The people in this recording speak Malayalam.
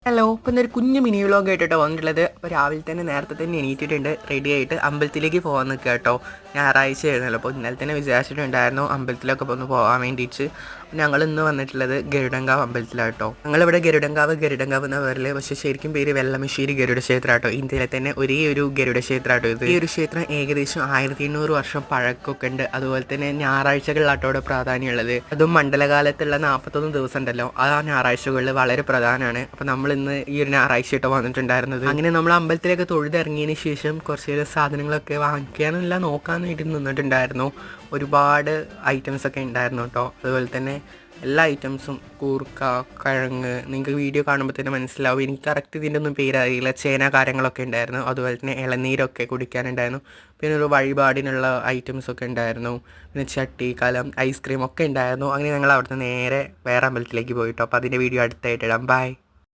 ഹലോ, ഇപ്പം ഇന്നൊരു കുഞ്ഞു മിനി വ്ളോഗ് ആയിട്ടോ വന്നിട്ടുള്ളത്. അപ്പോൾ രാവിലെ തന്നെ നേരത്തെ തന്നെ എണീറ്റിട്ടുണ്ട്, റെഡി ആയിട്ട് അമ്പലത്തിലേക്ക് പോകാൻ നിൽക്കുക കേട്ടോ. ഞായറാഴ്ച ആയിരുന്നല്ലോ, അപ്പോൾ ഇന്നലെ തന്നെ വിചാരിച്ചിട്ടുണ്ടായിരുന്നു അമ്പലത്തിലൊക്കെ ഒന്ന് പോകാൻ വേണ്ടിയിട്ട്. ഞങ്ങൾ ഇന്ന് വന്നിട്ടുള്ളത് ഗരുഡങ്കാവ് അമ്പലത്തിലാണ് കേട്ടോ. ഞങ്ങളിവിടെ ഗരുഡങ്കാവ് എന്ന പേരിൽ, പക്ഷേ ശരിക്കും പേര് വെള്ളമശ്ശേരി ഗരുഡ ക്ഷേത്രം കേട്ടോ. ഇന്ത്യയിലെ തന്നെ ഒരേ ഒരു ഗരുഡ ക്ഷേത്രം കേട്ടോ ഇത്. ഈ ഒരു ക്ഷേത്രം ഏകദേശം 1800 വർഷം പഴക്കമൊക്കെ ഉണ്ട്. അതുപോലെ തന്നെ ഞായറാഴ്ചകളിലാട്ടോ ഇവിടെ പ്രാധാന്യമുള്ളത്. അതും മണ്ഡലകാലത്തുള്ള 41 ദിവസം ഉണ്ടല്ലോ, ആ ഞായറാഴ്ചകളിൽ വളരെ പ്രധാനമാണ്. അപ്പോൾ നമ്മൾ ഇന്ന് ഈ ഒരു ഞായറാഴ്ചയായിട്ട് വന്നിട്ടുണ്ടായിരുന്നത്. അങ്ങനെ നമ്മൾ അമ്പലത്തിലേക്ക് തൊഴുതിറങ്ങിയതിന് ശേഷം കുറച്ച് സാധനങ്ങളൊക്കെ വാങ്ങിക്കാനല്ല നോക്കാനായിട്ട് നിന്നിട്ടുണ്ടായിരുന്നു. ഒരുപാട് ഐറ്റംസ് ഒക്കെ ഉണ്ടായിരുന്നു കേട്ടോ. അതുപോലെ തന്നെ എല്ലാ ഐറ്റംസും കൂർക്ക, കിഴങ്ങ്, നിങ്ങൾക്ക് വീഡിയോ കാണുമ്പോൾ തന്നെ മനസ്സിലാവും. എനിക്ക് കറക്റ്റ് ഇതിൻ്റെ ഒന്നും പേരറിയില്ല. ചേന കാര്യങ്ങളൊക്കെ ഉണ്ടായിരുന്നു. അതുപോലെ തന്നെ ഇളനീരൊക്കെ കുടിക്കാനുണ്ടായിരുന്നു. പിന്നെ ഒരു വഴിപാടിനുള്ള ഐറ്റംസൊക്കെ ഉണ്ടായിരുന്നു. പിന്നെ ചട്ടി, കലം, ഐസ്ക്രീം ഒക്കെ ഉണ്ടായിരുന്നു. അങ്ങനെ ഞങ്ങൾ അവിടുന്ന് നേരെ വേറെ അമ്പലത്തിലേക്ക് പോയിട്ടോ. അപ്പോൾ അതിൻ്റെ വീഡിയോ അടുത്തായിട്ട് ഇടാം. ബൈ.